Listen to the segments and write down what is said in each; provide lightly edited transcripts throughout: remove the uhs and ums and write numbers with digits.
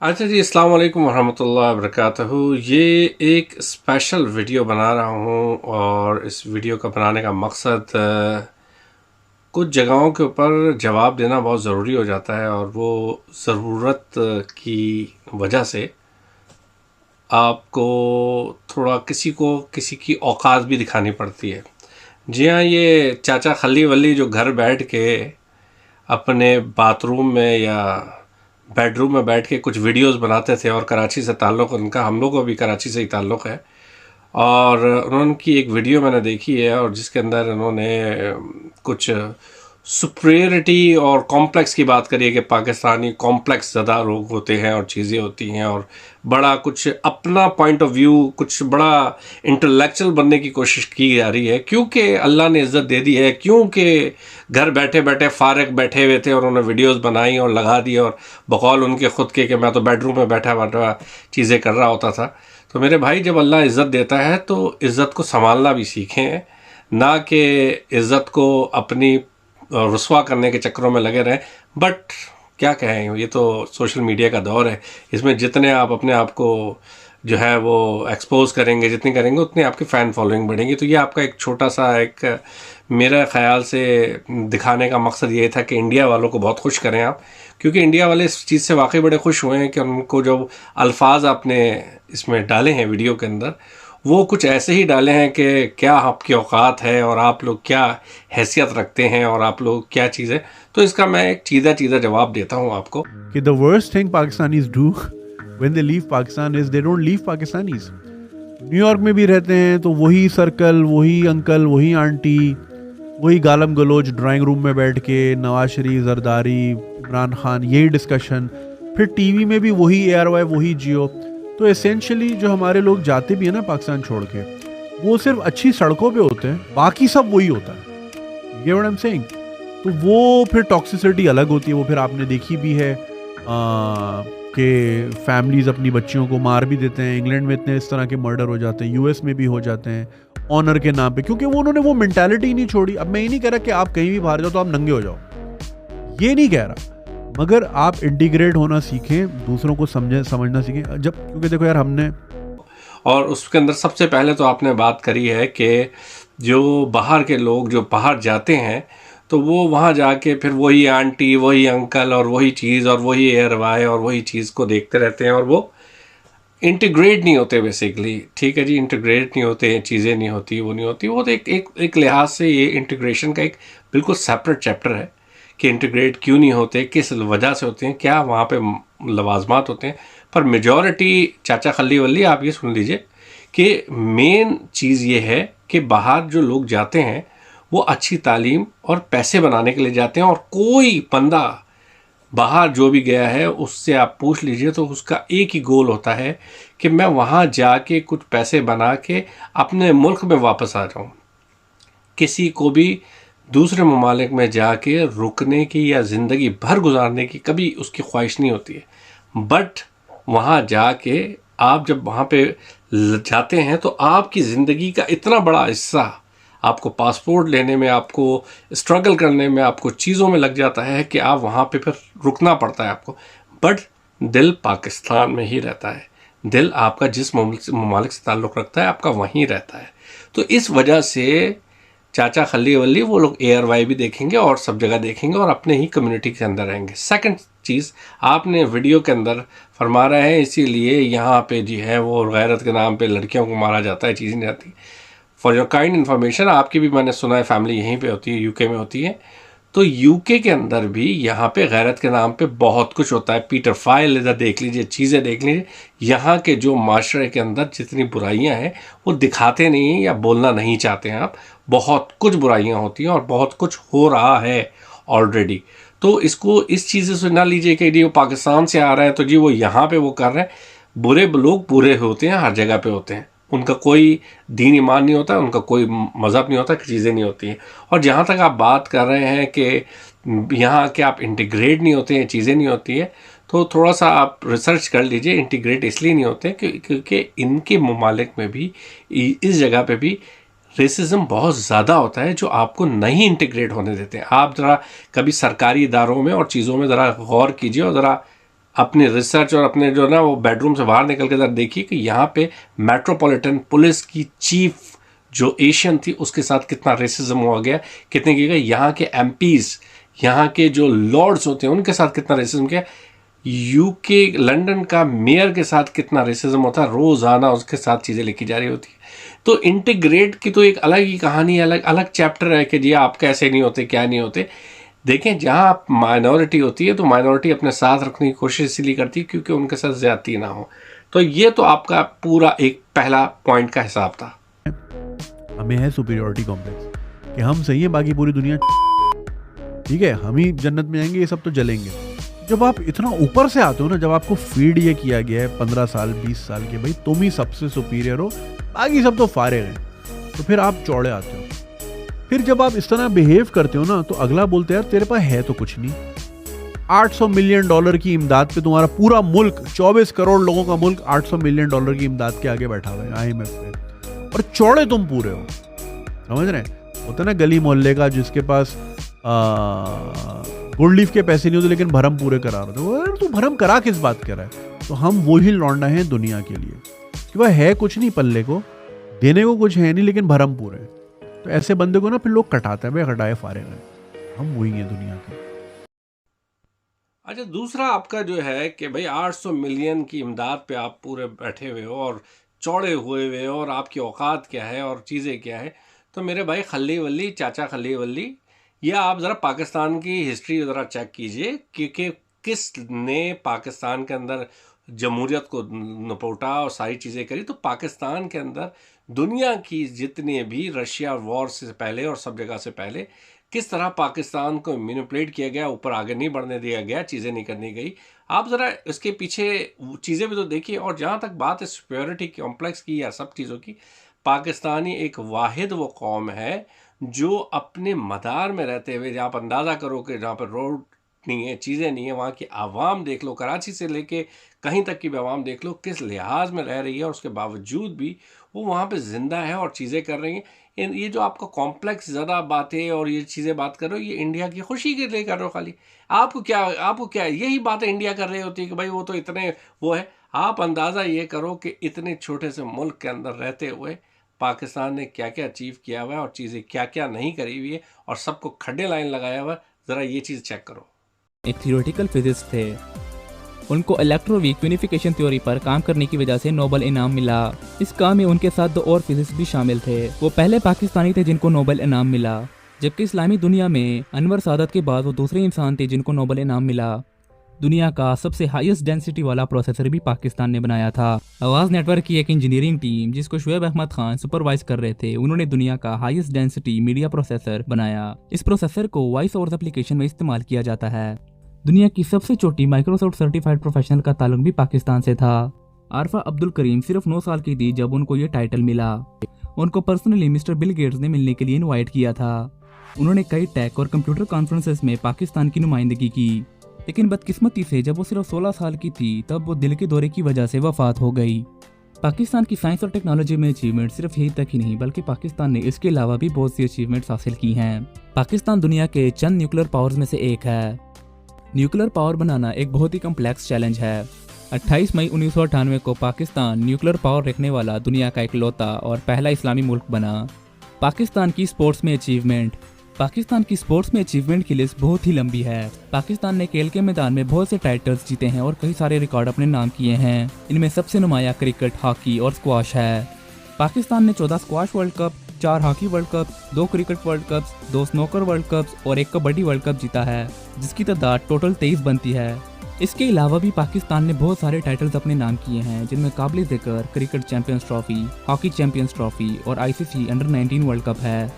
अच्छा जी, अस्सलाम वालेकुम वरहमतुल्लाहि वबरकातुहू। ये एक स्पेशल वीडियो बना रहा हूँ और इस वीडियो का बनाने का मकसद कुछ जगहों के ऊपर जवाब देना बहुत ज़रूरी हो जाता है और वो ज़रूरत की वजह से आपको थोड़ा किसी की औकात भी दिखानी पड़ती है। जी हाँ, ये चाचा खली वली जो घर बैठ के अपने बाथरूम में या बेडरूम में बैठ के कुछ वीडियोस बनाते थे और कराची से ताल्लुक़ उनका, हम लोग को भी कराची से ही ताल्लुक़ है। और उनकी एक वीडियो मैंने देखी है और जिसके अंदर उन्होंने कुछ सुपीरियरिटी और कॉम्प्लेक्स की बात करी है कि पाकिस्तानी कॉम्प्लेक्स ज़्यादा लोग होते हैं और चीज़ें होती हैं और बड़ा कुछ अपना पॉइंट ऑफ व्यू, कुछ बड़ा इंटेलेक्चुअल बनने की कोशिश की जा रही है क्योंकि अल्लाह ने इज़्ज़त दे दी है, क्योंकि घर बैठे बैठे फारिग बैठे हुए थे और उन्होंने वीडियोस बनाई और लगा दी और बकौल उनके ख़ुद के कि मैं तो बेडरूम में बैठा बैठा चीज़ें कर रहा होता था। तो मेरे भाई, जब अल्लाह इज़्ज़त देता है तो इज़्ज़त को संभालना भी सीखें, ना कि इज़्ज़त को अपनी रुस्वा करने के चक्करों में लगे रहें। बट क्या कहें, ये तो सोशल मीडिया का दौर है, इसमें जितने आप अपने आप को जो है वो एक्सपोज करेंगे, जितनी करेंगे उतनी आपकी फ़ैन फॉलोइंग बढ़ेगी। तो ये आपका एक छोटा सा एक मेरा ख़्याल से दिखाने का मकसद ये था कि इंडिया वालों को बहुत खुश करें आप, क्योंकि इंडिया वाले इस चीज़ से वाकई बड़े खुश हुए हैं कि उनको जो अल्फाज आपने इसमें डाले हैं वीडियो के अंदर, वो कुछ ऐसे ही डाले हैं कि क्या आपकी औकात है और आप लोग क्या हैसियत रखते हैं और आप लोग क्या चीज़ है। तो इसका मैं एक सीधा जवाब देता हूँ आपको कि the worst thing Pakistanis do when they leave Pakistan is they don't leave Pakistanis. New York में भी रहते हैं तो वही सर्कल, वही अंकल, वही आंटी, वही गालम गलोच ड्राइंग रूम में बैठ के नवाज शरीफ, जरदारी, इमरान खान, यही डिस्कशन, फिर टीवी में भी वही ARY, वही जियो। तो एसेंशियली जो हमारे लोग जाते भी हैं ना पाकिस्तान छोड़ के, वो सिर्फ अच्छी सड़कों पे होते हैं, बाकी सब वही होता है। ये व्हाट आई एम सेइंग। तो वो फिर टॉक्सिसिटी अलग होती है। वो फिर आपने देखी भी है कि फैमिलीज अपनी बच्चियों को मार भी देते हैं। इंग्लैंड में इतने इस तरह के मर्डर हो जाते हैं, US में भी हो जाते हैं ऑनर के नाम पे, क्योंकि वो उन्होंने वो मेंटालिटी नहीं छोड़ी। अब मैं ये नहीं कह रहा कि आप कहीं भी बाहर जाओ तो आप नंगे हो जाओ, ये नहीं कह रहा, मगर आप इंटीग्रेट होना सीखें, दूसरों को समझना सीखें। जब क्योंकि देखो यार, हमने और उसके अंदर सबसे पहले तो आपने बात करी है कि जो बाहर के लोग जो बाहर जाते हैं तो वो वहाँ जाके फिर वही आंटी, वही अंकल और वही चीज़ और वही ARY और वही चीज़ को देखते रहते हैं और वो इंटीग्रेट नहीं होते बेसिकली। ठीक है जी, इंटीग्रेट नहीं होते, चीज़ें नहीं होती, वो नहीं होती। वो तो एक लिहाज से ये इंटीग्रेशन का एक बिल्कुल सेपरेट चैप्टर है कि इंटीग्रेट क्यों नहीं होते, किस वजह से होते हैं, क्या वहाँ पे लवाजमात होते हैं। पर मेजॉरिटी चाचा खल्ली वल्ली आप ये सुन लीजिए कि मेन चीज़ ये है कि बाहर जो लोग जाते हैं वो अच्छी तालीम और पैसे बनाने के लिए जाते हैं। और कोई बंदा बाहर जो भी गया है उससे आप पूछ लीजिए तो उसका एक ही गोल होता है कि मैं वहाँ जाके कुछ पैसे बना के अपने मुल्क में वापस आ जाऊँ। किसी को भी दूसरे ममालिक में जाके रुकने की या ज़िंदगी भर गुजारने की कभी उसकी ख्वाहिश नहीं होती है। बट वहाँ जाके आप जब वहाँ पे जाते हैं तो आपकी ज़िंदगी का इतना बड़ा हिस्सा आपको पासपोर्ट लेने में, आपको स्ट्रगल करने में, आपको चीज़ों में लग जाता है कि आप वहाँ पे फिर रुकना पड़ता है आपको। बट दिल पाकिस्तान में ही रहता है, दिल आपका जिस ममालिक से ताल्लुक़ रखता है आपका वहीं रहता है। तो इस वजह से चाचा खल्ली वल्ली वो लोग ARY भी देखेंगे और सब जगह देखेंगे और अपने ही कम्युनिटी के अंदर रहेंगे। सेकंड चीज़, आपने वीडियो के अंदर फरमा रहे हैं इसीलिए यहाँ पे जी है वो गैरत के नाम पे लड़कियों को मारा जाता है, चीज़ नहीं आती। फॉर योर काइंड इन्फॉर्मेशन, आपकी भी मैंने सुना है फैमिली यहीं पे होती है, UK में होती है। तो UK के अंदर भी यहाँ पे गैरत के नाम पे बहुत कुछ होता है। पीटर फाइल इधर देख लीजिए, चीज़ें देख लीजिए। यहाँ के जो माशरे के अंदर जितनी बुराइयाँ हैं वो दिखाते नहीं हैं या बोलना नहीं चाहते हैं आप। बहुत कुछ बुराइयाँ होती हैं और बहुत कुछ हो रहा है ऑलरेडी। तो इसको इस चीज़ से ना लीजिए कि जी वो पाकिस्तान से आ रहा है तो जी वो यहाँ पे वो कर रहे हैं। बुरे लोग बुरे होते हैं, हर जगह पे होते हैं। उनका कोई दीन ईमान नहीं होता, उनका कोई मज़हब नहीं होता, चीज़ें नहीं होती हैं। और जहाँ तक आप बात कर रहे हैं कि यहाँ के आप इंटीग्रेट नहीं होते हैं, चीज़ें नहीं होती है, तो थोड़ा सा आप रिसर्च कर लीजिए। इंटीग्रेट इसलिए नहीं होते क्योंकि इनके ममालिक में भी इस जगह पे भी रेसिज्म बहुत ज़्यादा होता है जो आपको नहीं इंटीग्रेट होने देते हैं। आप ज़रा कभी सरकारी इदारों में और चीज़ों में ज़रा गौर कीजिए और ज़रा अपनी रिसर्च और अपने जो ना वो बेडरूम से बाहर निकल के जरा देखिए कि यहाँ पे मेट्रोपॉलिटन पुलिस की चीफ जो एशियन थी उसके साथ कितना रेसिज्म हो गया, कितने किया गया। यहाँ के एमपीज, यहाँ के जो लॉर्ड्स होते हैं उनके साथ कितना रेसिज्म किया। यूके लंदन का मेयर के साथ कितना रेसिज्म होता है, रोज़ाना उसके साथ चीज़ें लिखी जा रही होती है। तो इंटीग्रेट की तो एक अलग ही कहानी, अलग अलग चैप्टर है कि जी आप कैसे नहीं होते, क्या नहीं होते। देखें, जहाँ आप माइनॉरिटी होती है तो माइनॉरिटी अपने साथ रखने की कोशिश इसलिए करती है क्योंकि उनके साथ ज्यादती ना हो। तो ये तो आपका पूरा एक पहला पॉइंट का हिसाब था। हमें है सुपीरियोरिटी कॉम्प्लेक्स कि हम सही है, बाकी पूरी दुनिया ठीक है, हम ही जन्नत में जाएंगे, ये सब तो जलेंगे। जब आप इतना ऊपर से आते हो ना, जब आपको फीड ये किया गया है 15 साल 20 साल के, भाई तुम ही सबसे सुपीरियर हो, बाकी सब तो फारिग हैं, तो फिर आप चौड़े आते हो। फिर जब आप इस तरह बिहेव करते हो ना, तो अगला बोलते हैं यार तेरे पास है तो कुछ नहीं। $800 मिलियन की इमदाद पे तुम्हारा पूरा मुल्क, 24 करोड़ लोगों का मुल्क $800 मिलियन की इमदाद के आगे बैठा हुआ है IMF पे, और चौड़े तुम पूरे हो। समझ रहे हैं? होता ना गली मोहल्ले का जिसके पास गोल्ड लीफ के पैसे नहीं होते लेकिन भरम पूरे करा रहे थे, वो यार तू भरम करा किस बात कर रहा है। तो हम वही लौंडा हैं दुनिया के लिए कि वह है कुछ नहीं, पल्ले को देने को कुछ है नहीं लेकिन भरम पूरे। तो ऐसे बंदे को ना फिर लोग कटाते हैं, भाई हटाए फारे हैं, हम वही हैं दुनिया के। अच्छा, दूसरा आपका जो है कि भाई 800 मिलियन की इमदाद पे आप पूरे बैठे हुए हो और चौड़े हुए हो और आपकी औकात क्या है और चीज़ें क्या है। तो मेरे भाई खल्ली वल्ली, चाचा खल्ली वल्ली, या आप ज़रा पाकिस्तान की हिस्ट्री ज़रा चेक कीजिए कि किस ने पाकिस्तान के अंदर जमहूरियत को नपोटा और सारी चीज़ें करी। तो पाकिस्तान के अंदर दुनिया की जितने भी रशिया वॉर से पहले और सब जगह से पहले किस तरह पाकिस्तान को मैनिपुलेट किया गया, ऊपर आगे नहीं बढ़ने दिया गया, चीज़ें नहीं करनी गई। आप ज़रा इसके पीछे चीज़ें भी तो देखिए। और जहाँ तक बात है सिक्योरिटी कॉम्प्लेक्स की या सब चीज़ों की, पाकिस्तानी एक वाहिद वो कौम है जो अपने मदार में रहते हुए, आप अंदाज़ा करो कि जहाँ पर रोड नहीं है, चीज़ें नहीं है, वहाँ की आवाम देख लो, कराची से लेके कहीं तक की भी आवाम देख लो किस लिहाज में रह रही है, और उसके बावजूद भी वो वहाँ पे ज़िंदा है और चीज़ें कर रही हैं। ये जो आपका कॉम्प्लेक्स ज़्यादा बातें और ये चीज़ें बात कर रहे हो, ये इंडिया की खुशी के लिए कर रहे हो खाली। आपको क्या यही बातें इंडिया कर रही होती है कि भाई वो तो इतने वो है। आप अंदाज़ा ये करो कि इतने छोटे से मुल्क के अंदर रहते हुए पाकिस्तान ने क्या क्या अचीव किया हुआ है और चीज़ें क्या क्या नहीं करी हुई है, और सबको खड्डे लाइन लगाया हुआ है। ज़रा ये चीज़ चेक करो। एक थियोरेटिकल फिजिक्स थे, उनको इलेक्ट्रोवीक यूनिफिकेशन थ्योरी पर काम करने की वजह से नोबेल इनाम मिला। इस काम में उनके साथ 2 और फिजिक्स भी शामिल थे। वो पहले पाकिस्तानी थे जिनको नोबेल इनाम मिला, जबकि इस्लामी दुनिया में अनवर सादत के बाद वो दूसरे इंसान थे जिनको नोबेल इनाम मिला। दुनिया का सबसे हाईएस्ट डेंसिटी वाला प्रोसेसर भी पाकिस्तान ने बनाया था। आवाज़ नेटवर्क की एक इंजीनियरिंग टीम जिसको शुएब अहमद खान सुपरवाइज कर रहे थे, उन्होंने दुनिया का हाईएस्ट डेंसिटी मीडिया प्रोसेसर बनाया। इस प्रोसेसर को वॉइस ओवर एप्लीकेशन में इस्तेमाल किया जाता है। दुनिया की सबसे छोटी माइक्रोसॉफ्ट सर्टिफाइड प्रोफेशनल का ताल्लुक भी पाकिस्तान से था। आरफा अब्दुल करीम सिर्फ 9 साल की थी जब उनको ये टाइटल मिला। उनको पर्सनली मिस्टर बिल गेट्स ने मिलने के लिए इनवाइट किया था। उन्होंने कई टेक और कंप्यूटर कॉन्फ्रेंसेस में पाकिस्तान की नुमाइंदगी की, लेकिन बदकिस्मती से जब वो सिर्फ 16 साल की थी तब वो दिल के दौरे की वजह से वफात हो गई। पाकिस्तान की साइंस और टेक्नोलॉजी में अचीवमेंट सिर्फ यही तक ही नहीं बल्कि पाकिस्तान ने इसके अलावा भी बहुत सी अचीवमेंट्स हासिल की हैं। पाकिस्तान दुनिया के चंद न्यूक्लियर पावर्स में से एक है। न्यूक्लियर पावर बनाना एक बहुत ही कम्प्लेक्स चैलेंज है। 28 मई 1998 को पाकिस्तान न्यूक्लियर पावर रखने वाला दुनिया का इकलौता और पहला इस्लामी मुल्क बना। पाकिस्तान की स्पोर्ट्स में अचीवमेंट की लिस्ट बहुत ही लंबी है। पाकिस्तान ने खेल के मैदान में बहुत से टाइटल्स जीते हैं और कई सारे रिकॉर्ड अपने नाम किए हैं। इनमें सबसे नुमाया क्रिकेट, हॉकी और स्क्वाश है। पाकिस्तान ने 14 squash world cup, 4 hockey world cup, 2 cricket world cup, 2 snooker world cup और 1 कबड्डी वर्ल्ड कप जीता है, जिसकी तादाद टोटल 23 बनती है। इसके अलावा भी पाकिस्तान ने बहुत सारे टाइटल्स अपने नाम किए हैं, जिनमें काबिल जिक्र cricket champions trophy, hockey champions trophy और ICC अंडर 19 वर्ल्ड कप है।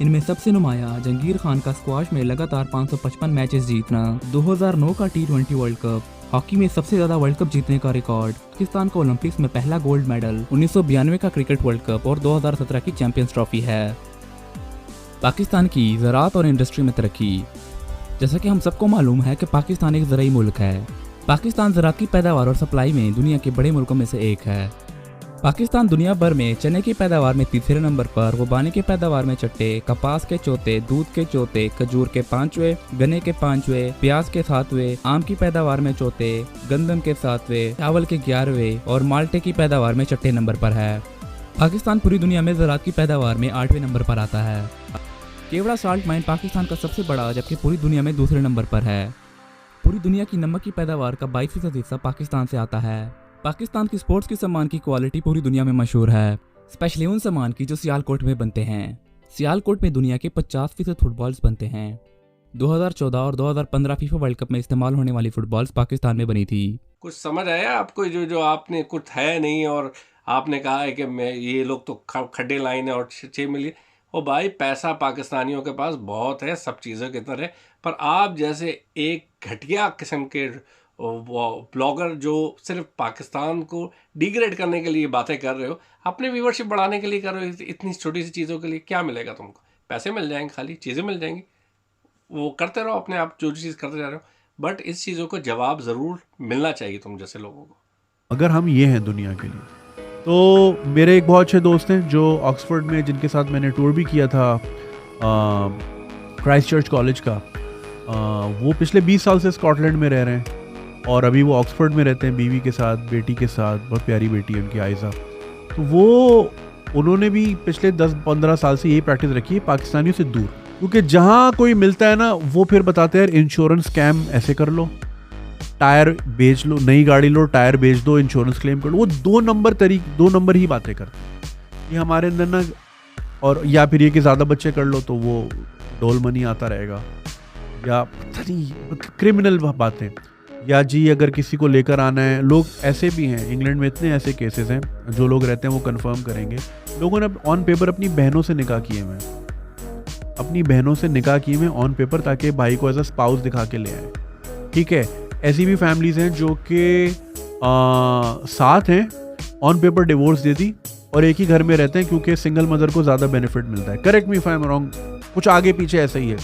इनमें सबसे नुमाया जहांगीर खान का स्क्वाश में लगातार 555 मैचेस जीतना, 2009 का T20 वर्ल्ड कप, हॉकी में सबसे ज्यादा वर्ल्ड कप जीतने का रिकॉर्ड, पाकिस्तान को ओलंपिक्स में पहला गोल्ड मेडल, 1992 का क्रिकेट वर्ल्ड कप और 2017 की चैंपियंस ट्रॉफी है। पाकिस्तान की ज़राअत और इंडस्ट्री में तरक्की। जैसा कि हम सबको मालूम है कि पाकिस्तान एक ज़राई मुल्क है। पाकिस्तान ज़राअत की पैदावार और सप्लाई में दुनिया के बड़े मुल्कों में से एक है। पाकिस्तान दुनिया भर में चने की पैदावार में तीसरे नंबर पर, खुबानी की पैदावार में छठे, कपास के चौथे, दूध के चौथे, खजूर के पांचवे, गन्ने के पांचवे, प्याज के सातवें, आम की पैदावार में चौथे, गंदम के सातवें, चावल के 11वें और माल्टे की पैदावार में छठे नंबर पर है। पाकिस्तान पूरी दुनिया में ज़राअत की पैदावार में 8वें नंबर पर आता है। केवड़ा साल्ट माइन पाकिस्तान का सबसे बड़ा जबकि पूरी दुनिया में दूसरे नंबर पर है। पूरी दुनिया की नमक की पैदावार का 22% हिस्सा पाकिस्तान से आता है। पाकिस्तान की स्पोर्ट्स के सामान की क्वालिटी पूरी दुनिया में मशहूर है, स्पेशली उन सामान की जो सियालकोट में बनते हैं। सियालकोट में दुनिया के 50% फुटबॉल्स बनते हैं। 2014 और 2015 फीफा वर्ल्ड कप में इस्तेमाल होने वाली फुटबॉल्स पाकिस्तान में बनी थी। कुछ समझ आया आपको? जो आपने कुछ है नहीं और आपने कहा है कि मैं ये लोग तो खड्डे लाइन है और 6 मिलियन। ओ भाई, पैसा पाकिस्तानियों के पास बहुत है सब चीज़ों के तरह, पर आप जैसे एक घटिया किस्म के ब्लॉगर जो सिर्फ पाकिस्तान को डिग्रेड करने के लिए बातें कर रहे हो, अपने व्यूवरशिप बढ़ाने के लिए कर रहे हो, इतनी छोटी सी चीज़ों के लिए क्या मिलेगा तुमको? पैसे मिल जाएंगे, खाली चीज़ें मिल जाएंगी, वो करते रहो अपने आप जो चीज़ करते जा रहे हो, बट इस चीज़ों को जवाब ज़रूर मिलना चाहिए तुम जैसे लोगों को। अगर हम ये हैं दुनिया के लिए, तो मेरे एक बहुत अच्छे दोस्त हैं जो ऑक्सफोर्ड में, जिनके साथ मैंने टूर भी किया था क्राइस्ट चर्च कॉलेज का। वो पिछले 20 साल से स्कॉटलैंड में रह रहे हैं और अभी वो ऑक्सफोर्ड में रहते हैं बीवी के साथ, बेटी के साथ, बहुत प्यारी बेटी है उनकी आयजा। तो उन्होंने भी पिछले 10-15 साल से यही प्रैक्टिस रखी है, पाकिस्तानियों से दूर, क्योंकि जहाँ कोई मिलता है ना, वो फिर बताते हैं इंश्योरेंस स्कैम ऐसे कर लो, टायर बेच लो, नई गाड़ी लो, टायर बेच दो, इंश्योरेंस क्लेम कर लो। वो 2 नंबर ही बातें करते हैं। ये हमारे अंदर ना, और या फिर ये कि ज़्यादा बच्चे कर लो तो वो डोल मनी आता रहेगा, या पता नहीं क्रिमिनल बातें, या जी अगर किसी को लेकर आना है। लोग ऐसे भी हैं, इंग्लैंड में इतने ऐसे केसेस हैं, जो लोग रहते हैं वो कंफर्म करेंगे, लोगों ने ऑन पेपर अपनी बहनों से निकाह किए हुए, अपनी बहनों से निकाह किए हुए ऑन पेपर, ताकि भाई को एज अ स्पाउस दिखा के ले आए। ठीक है, ऐसी भी फैमिलीज हैं जो कि साथ हैं, ऑन पेपर डिवोर्स दे दी और एक ही घर में रहते हैं क्योंकि सिंगल मदर को ज़्यादा बेनिफिट मिलता है। Correct me if I am wrong, कुछ आगे पीछे ऐसा ही है।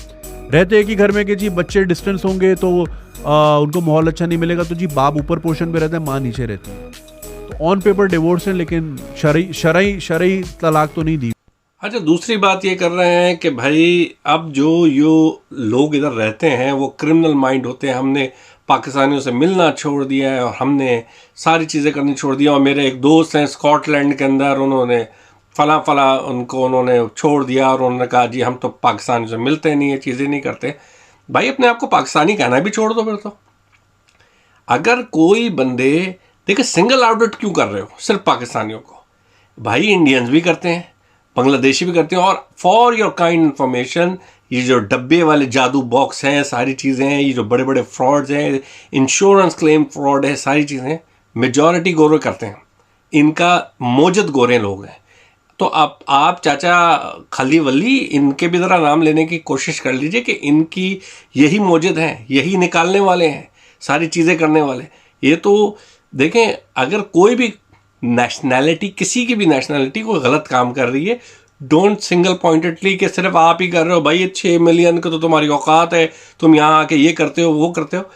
रहते एक ही घर में कि जी बच्चे डिस्टेंस होंगे तो उनको माहौल अच्छा नहीं मिलेगा, तो जी बाप ऊपर पोर्शन पे रहता है, माँ नीचे रहती है। तो ऑन पेपर डिवोर्स है, लेकिन शरई तलाक तो नहीं दी। अच्छा, दूसरी बात ये कर रहे हैं कि भाई अब जो लोग इधर रहते हैं वो क्रिमिनल माइंड होते हैं, हमने पाकिस्तानियों से मिलना छोड़ दिया है और हमने सारी चीज़ें करनी छोड़ दिया। और मेरे एक दोस्त हैं स्कॉटलैंड के अंदर, उन्होंने फला उन्होंने छोड़ दिया और उन्होंने कहा जी हम तो पाकिस्तानियों से मिलते नहीं है, चीज़ें नहीं करते। भाई अपने आप को पाकिस्तानी कहना भी छोड़ दो फिर तो। अगर कोई बंदे देखिए, सिंगल आउट क्यों कर रहे हो सिर्फ पाकिस्तानियों को? भाई इंडियंस भी करते हैं, बांग्लादेशी भी करते हैं। और फॉर योर काइंड इन्फॉर्मेशन, ये जो डब्बे वाले जादू बॉक्स हैं, सारी चीज़ें हैं, ये जो बड़े बड़े फ्रॉड्स हैं, इंश्योरेंस क्लेम फ्रॉड है, सारी चीज़ें मेजॉरिटी गोरे करते हैं, इनका मौजूद गोरे लोग हैं। तो आप चाचा खली वली, इनके भी ज़रा नाम लेने की कोशिश कर लीजिए कि इनकी यही मौजूद हैं, यही निकालने वाले हैं, सारी चीज़ें करने वाले। ये तो देखें, अगर कोई भी नेशनैलिटी, किसी की भी नेशनैलिटी कोई गलत काम कर रही है, डोंट सिंगल पॉइंटेडली कि सिर्फ आप ही कर रहे हो, भाई ये 6 मिलियन का तो तुम्हारी औकात है, तुम यहाँ आके ये करते हो वो करते हो।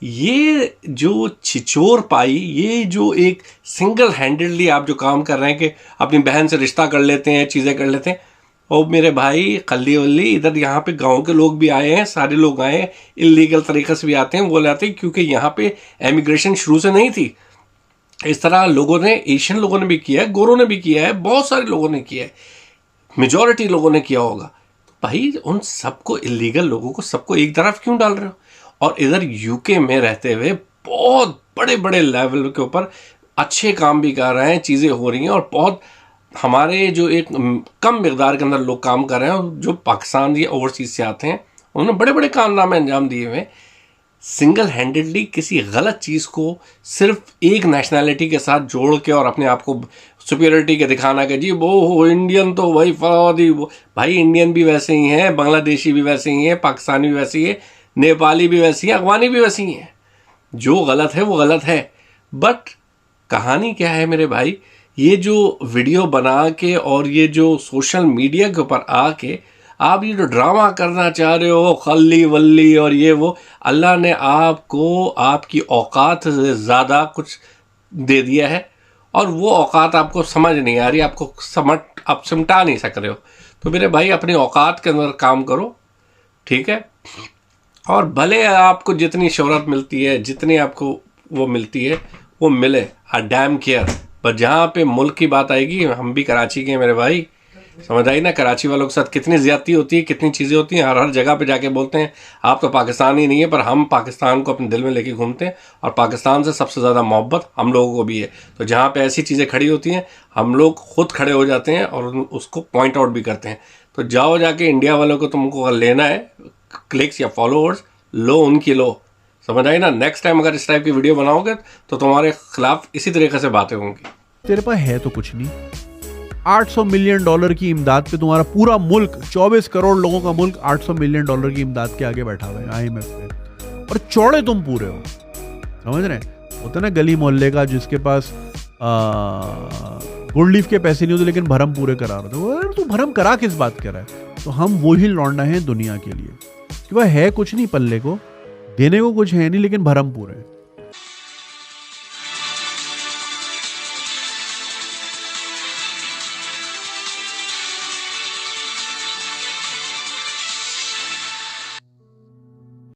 ये जो छिछोर पाई, ये जो एक सिंगल हैंडेडली आप जो काम कर रहे हैं कि अपनी बहन से रिश्ता कर लेते हैं, चीज़ें कर लेते हैं। और मेरे भाई खल्ली वल्ली, इधर यहाँ पे गांव के लोग भी आए हैं, सारे लोग आए हैं, इलीगल तरीके से भी आते हैं, वो लाते हैं, क्योंकि यहाँ पे एमिग्रेशन शुरू से नहीं थी। इस तरह लोगों ने, एशियन लोगों ने भी किया है, गोरों ने भी किया है, बहुत सारे लोगों ने किया है, मेजॉरिटी लोगों ने किया होगा। तो भाई उन सबको, इलीगल लोगों को सबको एक तरफ क्यों डाल रहे हो? और इधर यूके में रहते हुए बहुत बड़े बड़े लेवल के ऊपर अच्छे काम भी कर रहे हैं, चीज़ें हो रही हैं, और बहुत हमारे जो एक कम मिकदार के अंदर लोग काम कर रहे हैं, और जो पाकिस्तान या ओवरसीज से आते हैं, उन्होंने बड़े बड़े कारनामे अंजाम दिए हुए। सिंगल हैंडेडली किसी गलत चीज़ को सिर्फ एक नेशनैलिटी के साथ जोड़ के और अपने आप को सुपीरियरिटी के दिखाना कि जी वो हो इंडियन तो वही फलादी, वो भाई इंडियन भी वैसे ही हैं, बांग्लादेशी भी वैसे ही हैं, पाकिस्तानी भी वैसे ही है, नेपाली भी वैसी है, अफगानी भी वैसी हैं। जो गलत है वो गलत है। बट कहानी क्या है मेरे भाई, ये जो वीडियो बना के और ये जो सोशल मीडिया के ऊपर आके आप ये जो ड्रामा करना चाह रहे हो, खल्ली वल्ली और ये वो, अल्लाह ने आपको आपकी औकात से ज़्यादा कुछ दे दिया है, और वो औकात आपको समझ नहीं आ रही, आप सिमटा नहीं सक रहे हो, तो मेरे भाई अपनी औकात के अंदर काम करो, ठीक है। और भले आपको जितनी शोहरत मिलती है, जितनी आपको वो मिलती है, वो मिले, आई डैम केयर। पर जहाँ पे मुल्क की बात आएगी, हम भी कराची के हैं मेरे भाई, समझ आई ना, कराची वालों के साथ कितनी ज़्यादती होती है, कितनी चीज़ें होती हैं। हर जगह पे जाके बोलते हैं आप तो पाकिस्तानी नहीं है, पर हम पाकिस्तान को अपने दिल में लेके घूमते हैं, और पाकिस्तान से सबसे ज़्यादा मोहब्बत हम लोगों को भी है। तो जहाँ पे ऐसी चीज़ें खड़ी होती हैं, हम लोग खुद खड़े हो जाते हैं और उसको पॉइंट आउट भी करते हैं। तो जाओ जाके इंडिया वालों को तुमको अगर लेना है क्लिक्स या फॉलोअर्स, लो उनकी लो, समझ आई ना। नेक्स्ट टाइम अगर इस टाइप की वीडियो बनाओगे तो तुम्हारे खिलाफ इसी तरीके से बातें होंगी। तेरे पास है तो कुछ नहीं, $800 मिलियन की इमदाद पे तुम्हारा पूरा मुल्क, 24 करोड़ लोगों का मुल्क $800 मिलियन की इमदाद के आगे बैठा हुआ है IMF पे, और चौड़े तुम पूरे हो, समझ रहे। होता ना गली मोहल्ले का जिसके पास गोल्ड लीफ के पैसे नहीं होते लेकिन भरम पूरे करा रहे थे, तू भरम करा किस बात कर रहा है। तो हम वही लौंडा हैं दुनिया के लिए कि वह है कुछ नहीं, पल्ले को देने को कुछ है नहीं, लेकिन भरम पूरे हैं।